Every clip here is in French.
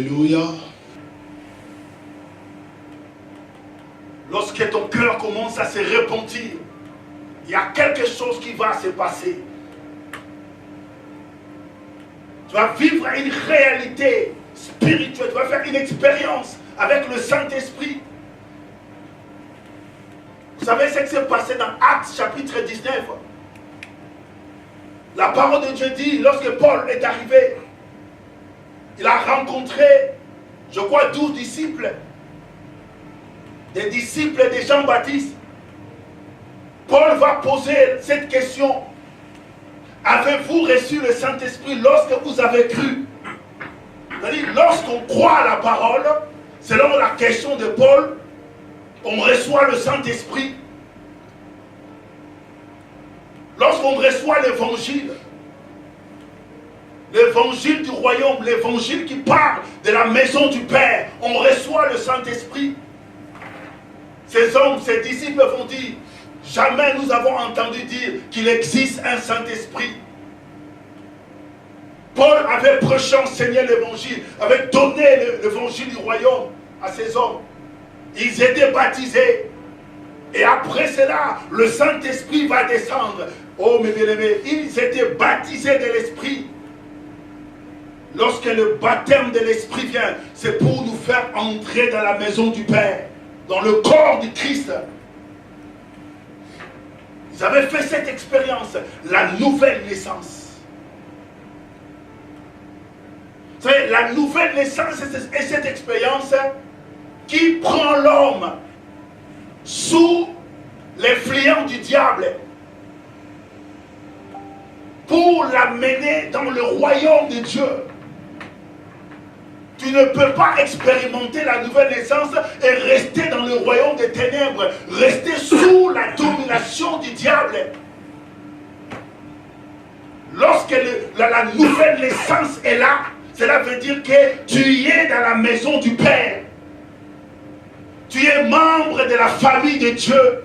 Alléluia. Lorsque ton cœur commence à se repentir, il y a quelque chose qui va se passer. Tu vas vivre une réalité spirituelle, tu vas faire une expérience avec le Saint-Esprit. Vous savez ce qui s'est passé dans Actes chapitre 19? La parole de Dieu dit, lorsque Paul est arrivé, il a rencontré, je crois, 12 disciples. Des disciples de Jean-Baptiste. Paul va poser cette question. Avez-vous reçu le Saint-Esprit lorsque vous avez cru? C'est-à-dire, lorsqu'on croit à la parole, selon la question de Paul, on reçoit le Saint-Esprit. Lorsqu'on reçoit l'évangile du royaume, l'évangile qui parle de la maison du Père, on reçoit le Saint-Esprit. Ces hommes, ces disciples vont dire, jamais nous avons entendu dire qu'il existe un Saint-Esprit. Paul avait prêché, enseigné l'évangile, avait donné l'évangile du royaume à ces hommes. Ils étaient baptisés. Et après cela, le Saint-Esprit va descendre. Oh mes bien-aimés, ils étaient baptisés de l'Esprit. Lorsque le baptême de l'Esprit vient, c'est pour nous faire entrer dans la maison du Père, dans le corps du Christ. Ils avaient fait cette expérience, la nouvelle naissance. Vous savez, la nouvelle naissance est cette expérience qui prend l'homme sous l'influence du diable pour l'amener dans le royaume de Dieu. Tu ne peux pas expérimenter la nouvelle naissance et rester dans le royaume des ténèbres, rester sous la domination du diable. Lorsque la nouvelle naissance est là, cela veut dire que tu es dans la maison du Père. Tu es membre de la famille de Dieu.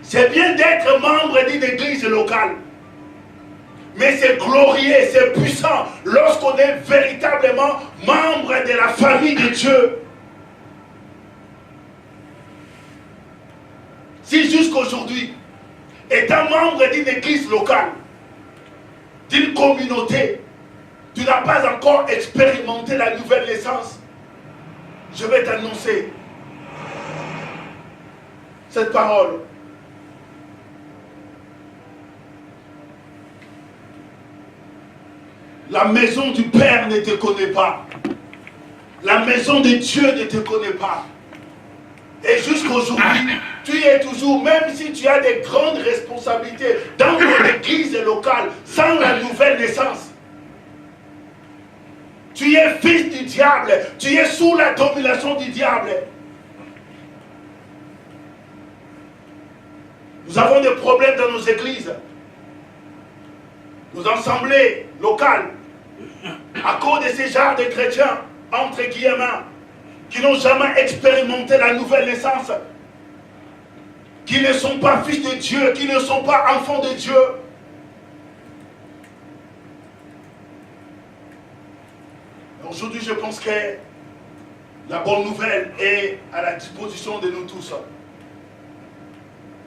C'est bien d'être membre d'une église locale. Mais c'est glorieux, c'est puissant lorsqu'on est véritablement membre de la famille de Dieu. Si jusqu'aujourd'hui, étant membre d'une église locale, d'une communauté, tu n'as pas encore expérimenté la nouvelle naissance, je vais t'annoncer cette parole. La maison du Père ne te connaît pas. La maison de Dieu ne te connaît pas. Et jusqu'aujourd'hui, tu es toujours, même si tu as des grandes responsabilités dans ton église locale, sans la nouvelle naissance, tu es fils du diable, tu es sous la domination du diable. Nous avons des problèmes dans nos églises, nos assemblées locales, à cause de ces genres de chrétiens, entre guillemets, qui n'ont jamais expérimenté la nouvelle naissance, qui ne sont pas fils de Dieu, qui ne sont pas enfants de Dieu. Aujourd'hui, je pense que la bonne nouvelle est à la disposition de nous tous.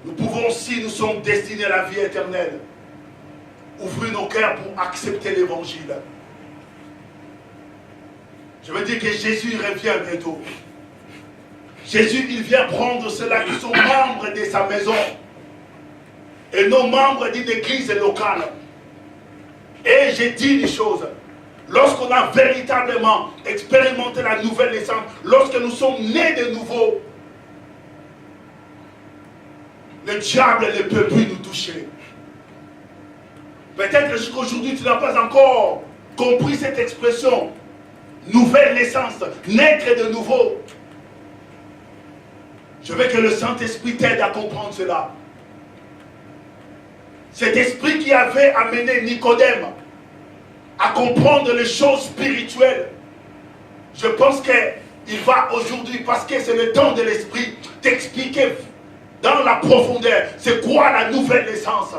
Nous pouvons, si nous sommes destinés à la vie éternelle, ouvrir nos cœurs pour accepter l'évangile. Je veux dire que Jésus revient bientôt. Jésus, il vient prendre ceux-là qui sont membres de sa maison et non membres d'une église locale. Et j'ai dit les choses. Lorsqu'on a véritablement expérimenté la nouvelle naissance, lorsque nous sommes nés de nouveau, le diable ne peut plus nous toucher. Peut-être jusqu'aujourd'hui, tu n'as pas encore compris cette expression. Nouvelle naissance, naître de nouveau. Je veux que le Saint-Esprit t'aide à comprendre cela. Cet esprit qui avait amené Nicodème à comprendre les choses spirituelles, je pense qu'il va aujourd'hui, parce que c'est le temps de l'esprit, t'expliquer dans la profondeur c'est quoi la nouvelle naissance.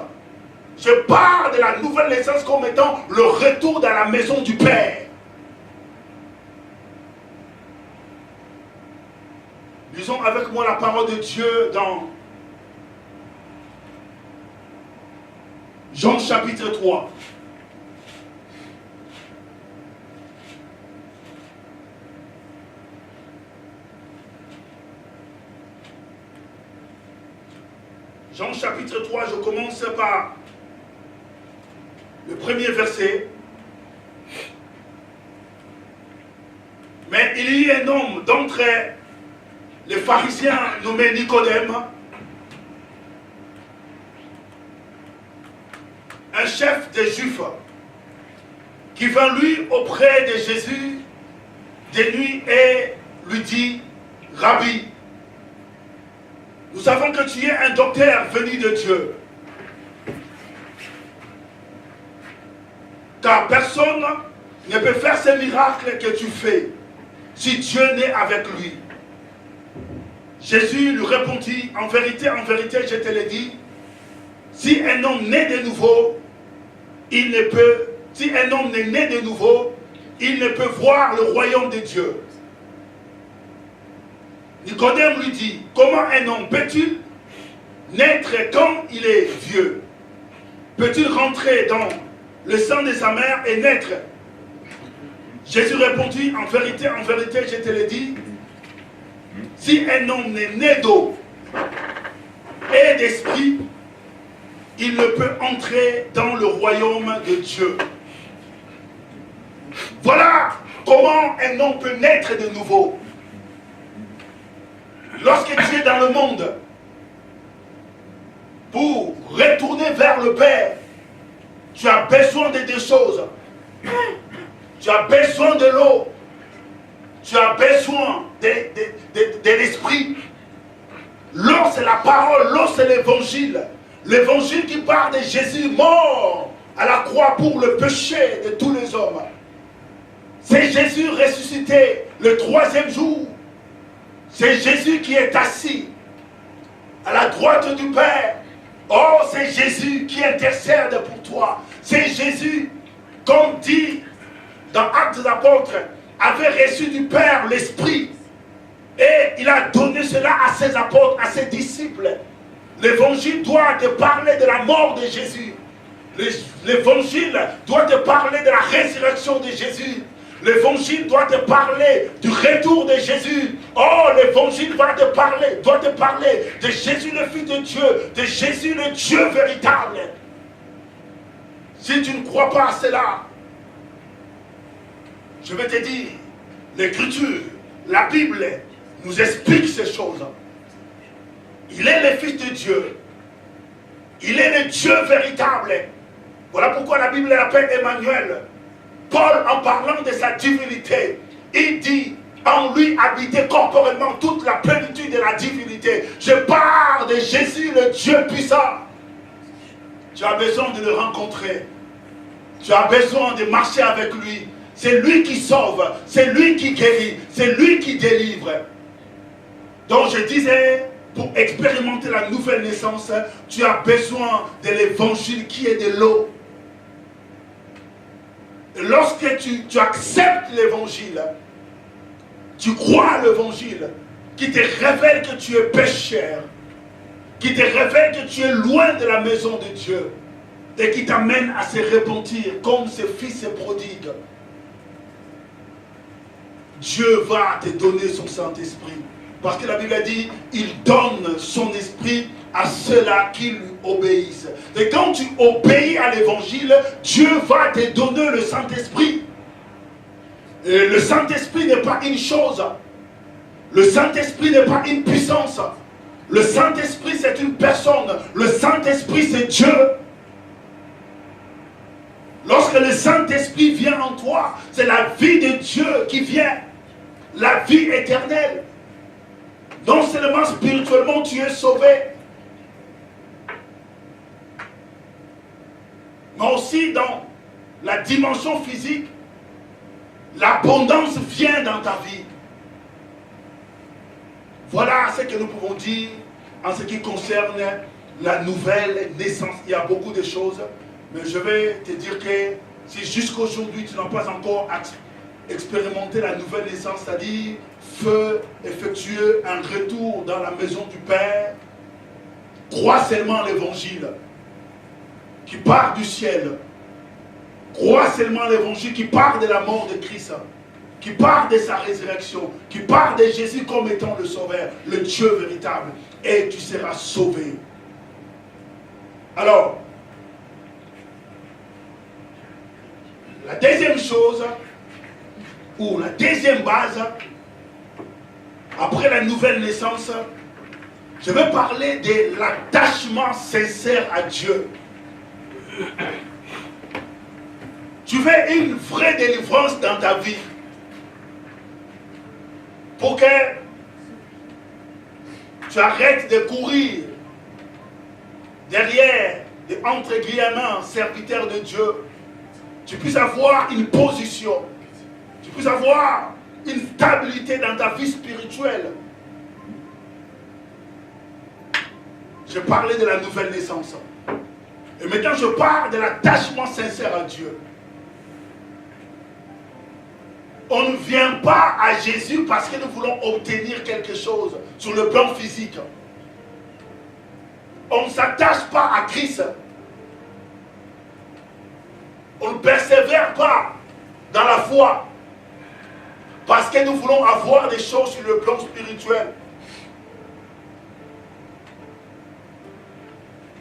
Je parle de la nouvelle naissance comme étant le retour dans la maison du Père. Lisons avec moi la parole de Dieu dans Jean chapitre 3. Jean chapitre 3, je commence par le premier verset. Mais il y a un homme d'entre les pharisiens nommé Nicodème, un chef des Juifs, qui vint lui auprès de Jésus de nuit et lui dit, Rabbi, nous savons que tu es un docteur venu de Dieu, car personne ne peut faire ces miracles que tu fais si Dieu n'est avec lui. Jésus lui répondit, en vérité, je te l'ai dit, si un homme naît de nouveau, il ne peut, si un homme n'est né de nouveau, il ne peut voir le royaume de Dieu. Nicodème lui dit, comment un homme peut-il naître quand il est vieux? Peut-il rentrer dans le sein de sa mère et naître? Jésus répondit, en vérité, je te l'ai dit, si un homme n'est né d'eau et d'esprit, il ne peut entrer dans le royaume de Dieu. Voilà comment un homme peut naître de nouveau. Lorsque tu es dans le monde, pour retourner vers le Père, tu as besoin de deux choses. Tu as besoin de l'eau. Tu as besoin de l'esprit. L'eau, c'est la parole. L'eau, c'est l'évangile. L'évangile qui parle de Jésus mort à la croix pour le péché de tous les hommes. C'est Jésus ressuscité le troisième jour. C'est Jésus qui est assis à la droite du Père. Oh, c'est Jésus qui intercède pour toi. C'est Jésus, comme dit dans Actes des Apôtres, avait reçu du Père l'Esprit. Et il a donné cela à ses apôtres, à ses disciples. L'évangile doit te parler de la mort de Jésus. L'évangile doit te parler de la résurrection de Jésus. L'évangile doit te parler du retour de Jésus. Oh, l'évangile doit te parler de Jésus le Fils de Dieu, de Jésus le Dieu véritable. Si tu ne crois pas à cela, je vais te dire, l'Écriture, la Bible nous explique ces choses. Il est le Fils de Dieu. Il est le Dieu véritable. Voilà pourquoi la Bible l'appelle Emmanuel. Paul, en parlant de sa divinité, il dit, en lui habitait corporellement toute la plénitude de la divinité. Je parle de Jésus, le Dieu puissant. Tu as besoin de le rencontrer. Tu as besoin de marcher avec lui. C'est lui qui sauve, c'est lui qui guérit, c'est lui qui délivre. Donc je disais, pour expérimenter la nouvelle naissance, tu as besoin de l'évangile qui est de l'eau. Lorsque tu acceptes l'évangile, tu crois à l'évangile, qui te révèle que tu es pécheur, qui te révèle que tu es loin de la maison de Dieu, et qui t'amène à se repentir comme ce fils prodigue. Dieu va te donner son Saint-Esprit. Parce que la Bible a dit, il donne son esprit à ceux-là qui lui obéissent. Et quand tu obéis à l'évangile, Dieu va te donner le Saint-Esprit. Et le Saint-Esprit n'est pas une chose. Le Saint-Esprit n'est pas une puissance. Le Saint-Esprit, c'est une personne. Le Saint-Esprit, c'est Dieu. Lorsque le Saint-Esprit vient en toi, c'est la vie de Dieu qui vient. La vie éternelle. Non seulement spirituellement tu es sauvé, mais aussi dans la dimension physique, l'abondance vient dans ta vie. Voilà ce que nous pouvons dire en ce qui concerne la nouvelle naissance. Il y a beaucoup de choses, mais je vais te dire que si jusqu'aujourd'hui tu n'as pas encore expérimenté la nouvelle naissance, c'est-à-dire feu effectuer un retour dans la maison du Père, crois seulement l'évangile qui part du ciel. Crois seulement l'évangile qui part de la mort de Christ, qui part de sa résurrection, qui part de Jésus comme étant le sauveur, le Dieu véritable, et tu seras sauvé. Alors, la deuxième chose, ou la deuxième base, après la nouvelle naissance, je vais parler de l'attachement sincère à Dieu. Tu veux une vraie délivrance dans ta vie. Pour que tu arrêtes de courir derrière des entre guillemets serviteurs de Dieu. Tu puisses avoir une position. Tu puisses avoir une stabilité dans ta vie spirituelle. Je parlais de la nouvelle naissance. Et maintenant je parle de l'attachement sincère à Dieu. On ne vient pas à Jésus parce que nous voulons obtenir quelque chose sur le plan physique. On ne s'attache pas à Christ. On ne persévère pas dans la foi parce que nous voulons avoir des choses sur le plan spirituel.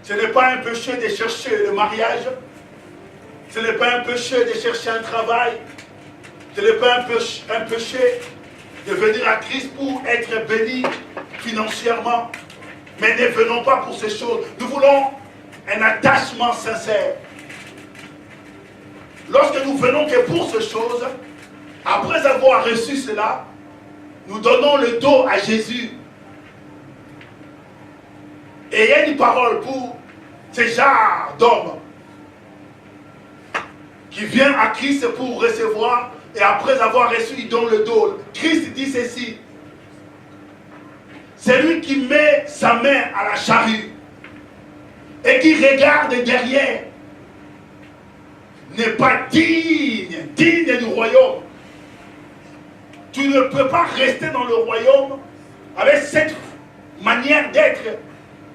Ce n'est pas un péché de chercher le mariage. Ce n'est pas un péché de chercher un travail. Ce n'est pas un péché de venir à Christ pour être béni financièrement. Mais ne venons pas pour ces choses. Nous voulons un attachement sincère. Lorsque nous venons que pour ces choses, après avoir reçu cela, nous donnons le dos à Jésus. Et il y a une parole pour ce genre d'hommes qui vient à Christ pour recevoir. Et après avoir reçu, il donne le dos. Christ dit ceci. Celui qui met sa main à la charrue et qui regarde derrière n'est pas digne du royaume. Tu ne peux pas rester dans le royaume avec cette manière d'être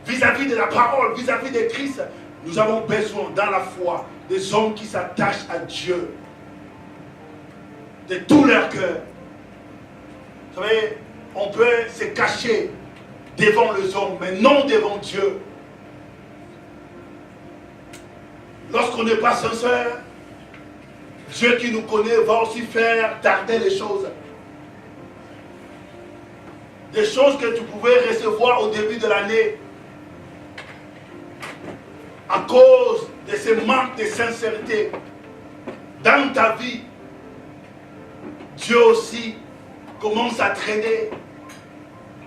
vis-à-vis de la parole, vis-à-vis de Christ. Nous avons besoin dans la foi des hommes qui s'attachent à Dieu de tout leur cœur. Vous savez, on peut se cacher devant les hommes, mais non devant Dieu. Lorsqu'on n'est pas sincère, Dieu qui nous connaît va aussi faire tarder les choses. Des choses que tu pouvais recevoir au début de l'année à cause de ce manque de sincérité dans ta vie. Dieu aussi commence à traîner.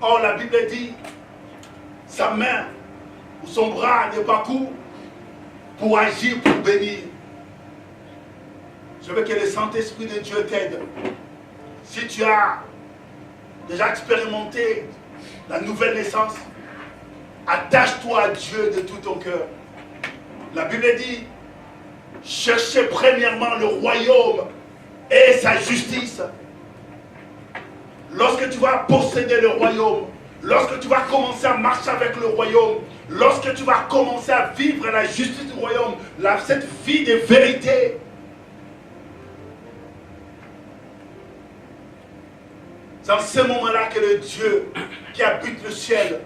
Or, la Bible dit, sa main ou son bras n'est pas court pour agir, pour bénir. Je veux que le Saint-Esprit de Dieu t'aide. Si tu as déjà expérimenté la nouvelle naissance, attache-toi à Dieu de tout ton cœur. La Bible dit, cherchez premièrement le royaume et sa justice. Lorsque tu vas posséder le royaume, lorsque tu vas commencer à marcher avec le royaume, lorsque tu vas commencer à vivre la justice du royaume, cette vie de vérité, c'est en ce moment-là que le Dieu qui habite le ciel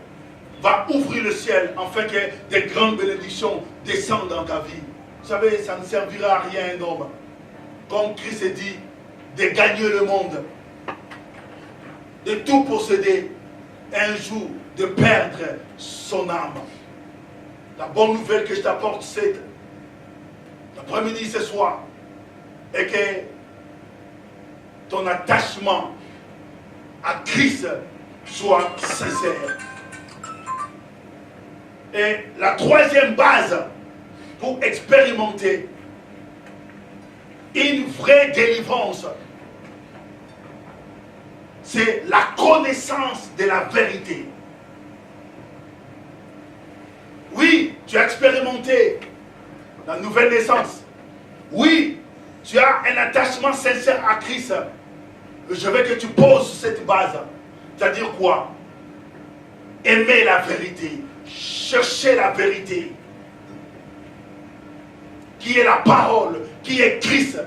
va ouvrir le ciel afin que des grandes bénédictions descendent dans ta vie. Vous savez, ça ne servira à rien un homme, comme Christ dit, de gagner le monde, de tout posséder, un jour de perdre son âme. La bonne nouvelle que je t'apporte, c'est l'après-midi ce soir, est que ton attachement à Christ soit sincère. Et la troisième base pour expérimenter une vraie délivrance, c'est la connaissance de la vérité. Oui, tu as expérimenté la nouvelle naissance. Oui, tu as un attachement sincère à Christ. Je veux que tu poses cette base. C'est-à-dire quoi? Aimer la vérité. Chercher la vérité. Qui est la parole, qui est Christ.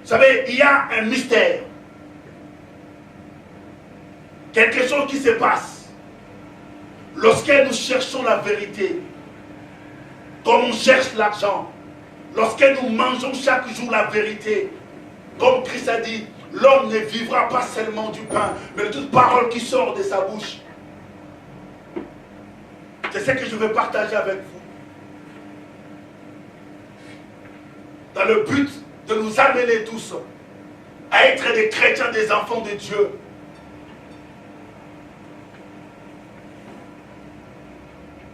Vous savez, il y a un mystère. Quelque chose qui se passe. Lorsque nous cherchons la vérité, comme on cherche l'argent, lorsque nous mangeons chaque jour la vérité, comme Christ a dit, l'homme ne vivra pas seulement du pain, mais de toute parole qui sort de sa bouche. C'est ce que je veux partager avec vous. Dans le but de nous amener tous à être des chrétiens, des enfants de Dieu.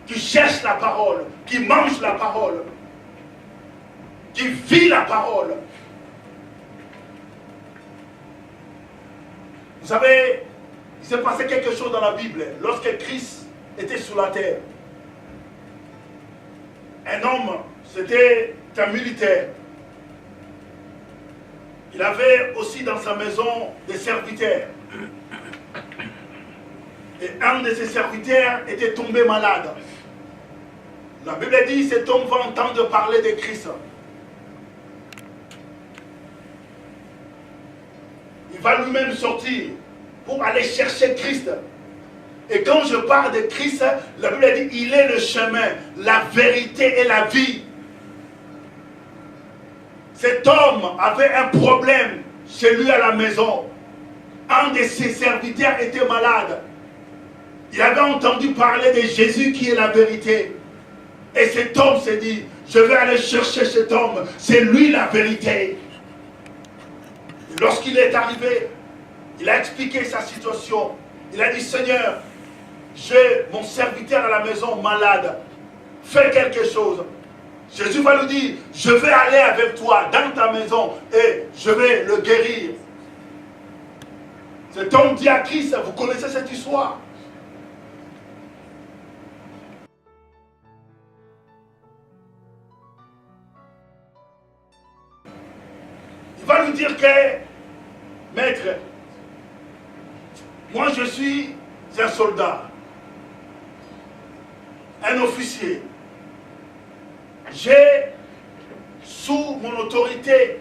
Qui cherchent la parole, qui mangent la parole, qui vivent la parole. Vous savez, il s'est passé quelque chose dans la Bible lorsque Christ était sur la terre. Un homme, c'était un militaire. Il avait aussi dans sa maison des serviteurs. Et un de ses serviteurs était tombé malade. La Bible dit, cet homme va entendre parler de Christ. Il va lui-même sortir pour aller chercher Christ. Et quand je parle de Christ, la Bible dit, il est le chemin, la vérité et la vie. Cet homme avait un problème chez lui à la maison. Un de ses serviteurs était malade. Il avait entendu parler de Jésus qui est la vérité. Et cet homme s'est dit, je vais aller chercher cet homme. C'est lui la vérité. Et lorsqu'il est arrivé, il a expliqué sa situation. Il a dit, Seigneur, j'ai mon serviteur à la maison malade. Fais quelque chose. Jésus va lui dire, je vais aller avec toi dans ta maison et je vais le guérir. Cet homme dit à Christ, vous connaissez cette histoire. Il va lui dire que, maître, moi je suis un soldat, un officier. J'ai sous mon autorité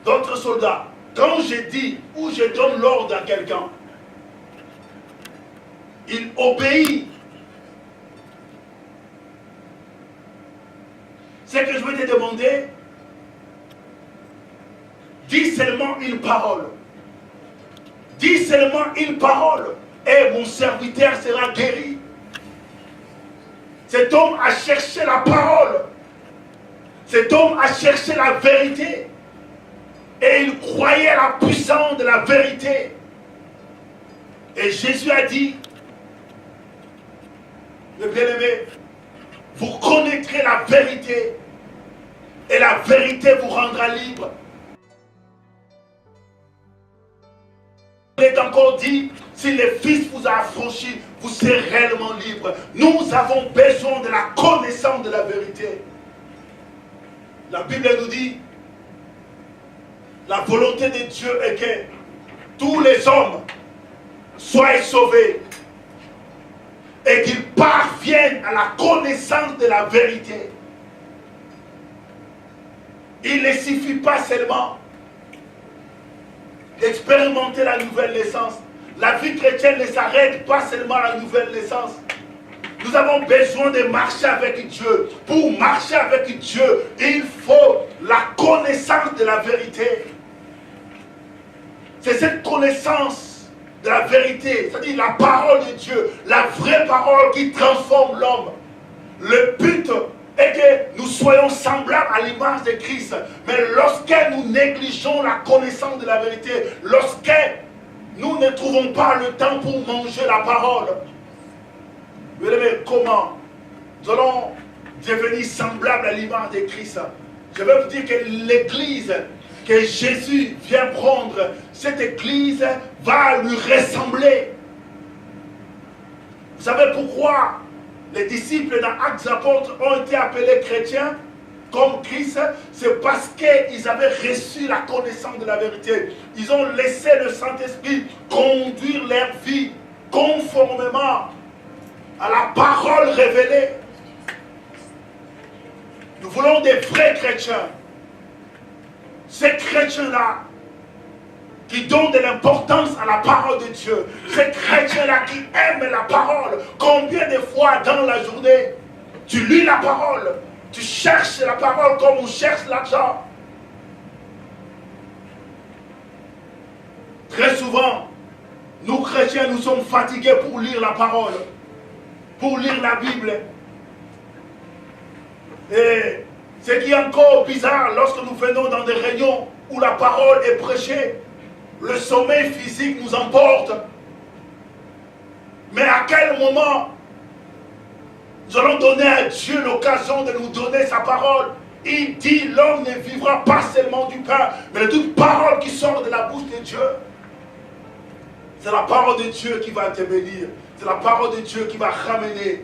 d'autres soldats. Quand je dis ou je donne l'ordre à quelqu'un, il obéit. Ce que je vais te demander, dis seulement une parole. Dis seulement une parole et mon serviteur sera guéri. Cet homme a cherché la parole. Cet homme a cherché la vérité. Et il croyait à la puissance de la vérité. Et Jésus a dit, le bien-aimé, vous connaîtrez la vérité. Et la vérité vous rendra libre. Il est encore dit, si le Fils vous a affranchi, vous serez réellement libre. Nous avons besoin de la connaissance de la vérité. La Bible nous dit, la volonté de Dieu est que tous les hommes soient sauvés et qu'ils parviennent à la connaissance de la vérité. Il ne suffit pas seulement d'expérimenter la nouvelle naissance. La vie chrétienne ne s'arrête pas seulement à la nouvelle naissance. Nous avons besoin de marcher avec Dieu. Pour marcher avec Dieu, il faut la connaissance de la vérité. C'est cette connaissance de la vérité, c'est-à-dire la parole de Dieu, la vraie parole qui transforme l'homme. Le but est que nous soyons semblables à l'image de Christ. Mais lorsque nous négligeons la connaissance de la vérité, lorsque nous ne trouvons pas le temps pour manger la parole, vous savez comment nous allons devenir semblables à l'image de Christ. Je veux vous dire que l'église que Jésus vient prendre, cette église va lui ressembler. Vous savez pourquoi les disciples dans Actes des Apôtres ont été appelés chrétiens comme Christ? C'est parce qu'ils avaient reçu la connaissance de la vérité. Ils ont laissé le Saint-Esprit conduire leur vie conformément à la parole révélée. Nous voulons des vrais chrétiens. Ces chrétiens-là qui donnent de l'importance à la parole de Dieu. Ces chrétiens-là qui aiment la parole. Combien de fois dans la journée, tu lis la parole, tu cherches la parole comme on cherche l'argent. Très souvent, nous chrétiens, nous sommes fatigués pour lire la parole, pour lire la Bible. Et ce qui est encore bizarre, lorsque nous venons dans des réunions où la parole est prêchée, le sommeil physique nous emporte. Mais à quel moment nous allons donner à Dieu l'occasion de nous donner sa parole? Il dit, l'homme ne vivra pas seulement du pain, mais de toute parole qui sort de la bouche de Dieu. C'est la parole de Dieu qui va te bénir. C'est la parole de Dieu qui va ramener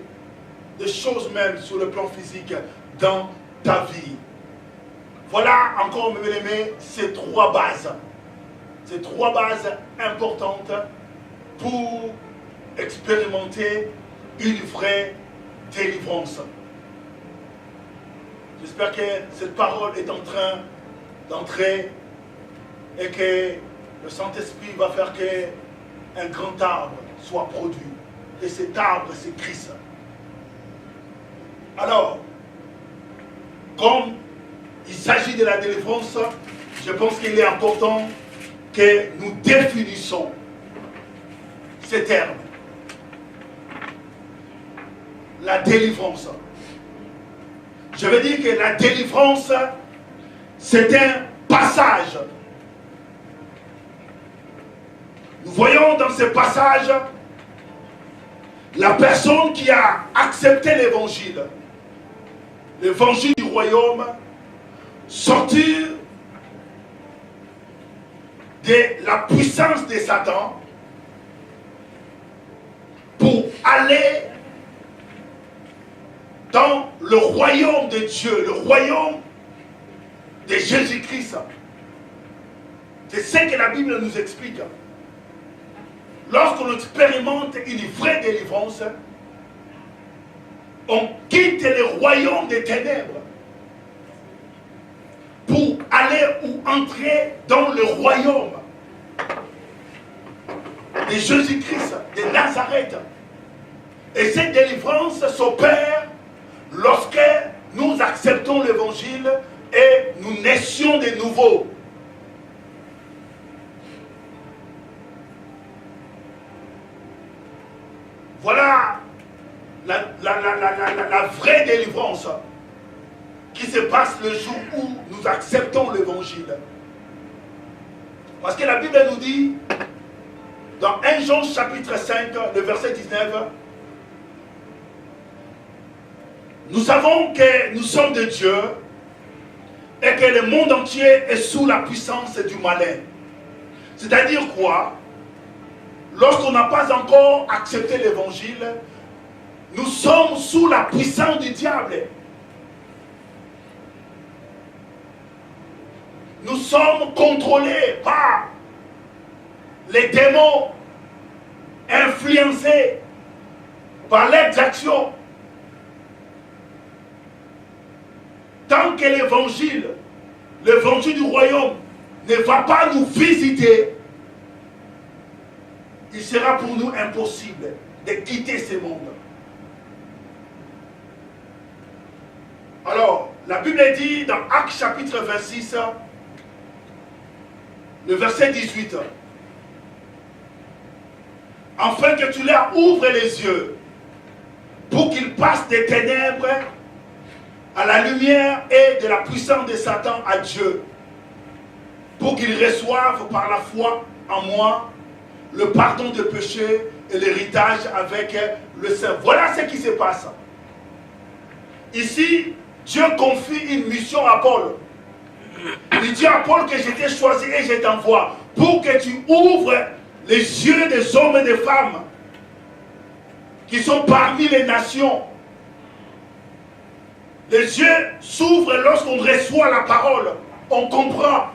des choses même sur le plan physique dans ta vie. Voilà encore, mes bien-aimés, ces trois bases. Ces trois bases importantes pour expérimenter une vraie délivrance. J'espère que cette parole est en train d'entrer et que le Saint-Esprit va faire qu'un grand arbre soit produit. Et cet arbre, c'est Christ. Alors, comme il s'agit de la délivrance, je pense qu'il est important que nous définissons ces termes. La délivrance. Je veux dire que la délivrance, c'est un passage. Nous voyons dans ce passage la personne qui a accepté l'évangile du royaume, sortir de la puissance de Satan pour aller dans le royaume de Dieu, le royaume de Jésus-Christ. C'est ce que la Bible nous explique. Lorsqu'on expérimente une vraie délivrance, on quitte le royaume des ténèbres pour aller ou entrer dans le royaume de Jésus-Christ, de Nazareth. Et cette délivrance s'opère lorsque nous acceptons l'évangile et nous naissions de nouveau. Voilà la vraie délivrance qui se passe le jour où nous acceptons l'évangile. Parce que la Bible nous dit, dans 1 Jean chapitre 5, le verset 19, nous savons que nous sommes de Dieu et que le monde entier est sous la puissance du malin. C'est-à-dire quoi? Lorsqu'on n'a pas encore accepté l'évangile, nous sommes sous la puissance du diable. Nous sommes contrôlés par les démons, influencés par leurs actions. Tant que l'évangile du royaume ne va pas nous visiter, il sera pour nous impossible de quitter ce monde. Alors, la Bible dit dans Actes chapitre 26, le verset 18, afin que tu leur ouvres les yeux pour qu'ils passent des ténèbres à la lumière et de la puissance de Satan à Dieu, pour qu'ils reçoivent par la foi en moi le pardon des péchés et l'héritage avec le Saint. Voilà ce qui se passe. Ici, Dieu confie une mission à Paul. Il dit à Paul que je t'ai choisi et je t'envoie pour que tu ouvres les yeux des hommes et des femmes qui sont parmi les nations. Les yeux s'ouvrent lorsqu'on reçoit la parole. On comprend.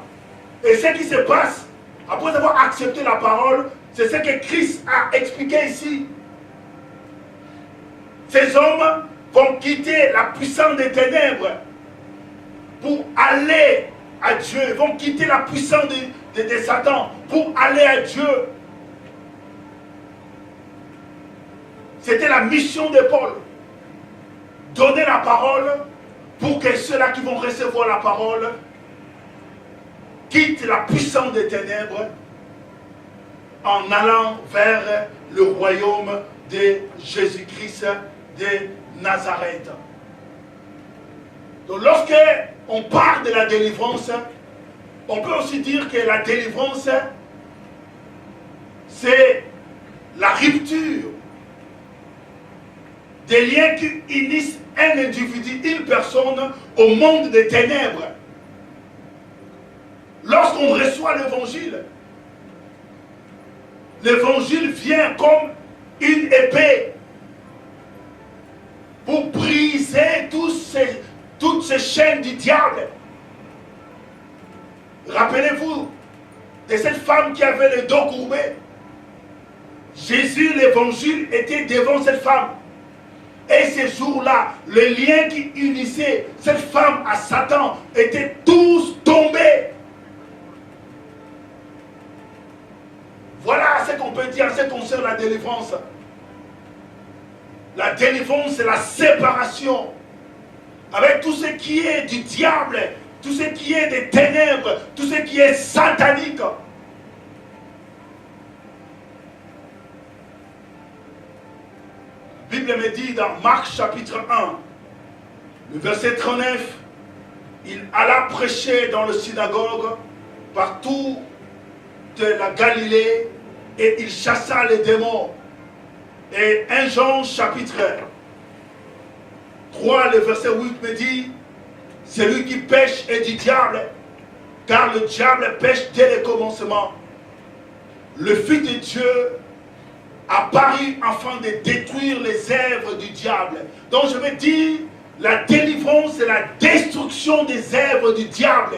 Et ce qui se passe, après avoir accepté la parole, c'est ce que Christ a expliqué ici. Ces hommes vont quitter la puissance des ténèbres pour aller à Dieu. Ils vont quitter la puissance de Satan pour aller à Dieu. C'était la mission de Paul. Donner la parole pour que ceux-là qui vont recevoir la parole quittent la puissance des ténèbres en allant vers le royaume de Jésus-Christ de Nazareth. Donc lorsque on parle de la délivrance, on peut aussi dire que la délivrance, c'est la rupture des liens qui unissent un individu, une personne au monde des ténèbres. Lorsqu'on reçoit l'évangile, l'évangile vient comme une épée pour briser toutes ces chaînes du diable. Rappelez-vous de cette femme qui avait le dos courbé. Jésus, l'évangile, était devant cette femme. Et ces jours-là, le lien qui unissait cette femme à Satan étaient tous tombés. Voilà ce qu'on peut dire en ce qui concerne la délivrance. La délivrance, c'est la séparation avec tout ce qui est du diable, tout ce qui est des ténèbres, tout ce qui est satanique. La Bible me dit dans Marc chapitre 1, le verset 39, il alla prêcher dans le synagogue partout de la Galilée et il chassa les démons. Et 1 Jean chapitre 3, le verset 8 me dit, celui qui pêche est du diable, car le diable pêche dès le commencement. Le Fils de Dieu apparut afin de détruire les œuvres du diable. Donc je veux dire, la délivrance, c'est la destruction des œuvres du diable.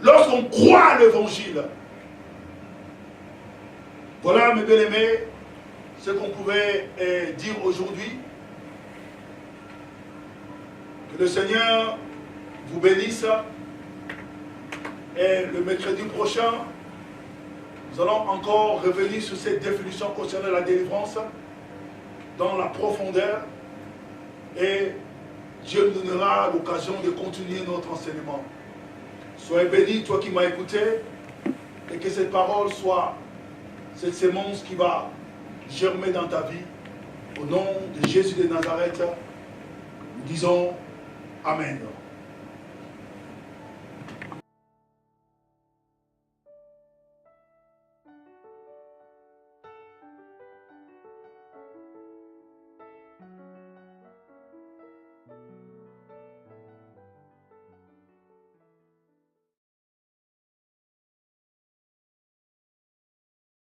Lorsqu'on croit à l'évangile. Voilà, mes bien-aimés, ce qu'on pouvait dire aujourd'hui. Que le Seigneur vous bénisse. Et le mercredi prochain, nous allons encore revenir sur cette définition concernant la délivrance dans la profondeur. Et Dieu nous donnera l'occasion de continuer notre enseignement. Sois béni, toi qui m'as écouté, et que cette parole soit cette sémence qui va germer dans ta vie. Au nom de Jésus de Nazareth, nous disons Amen.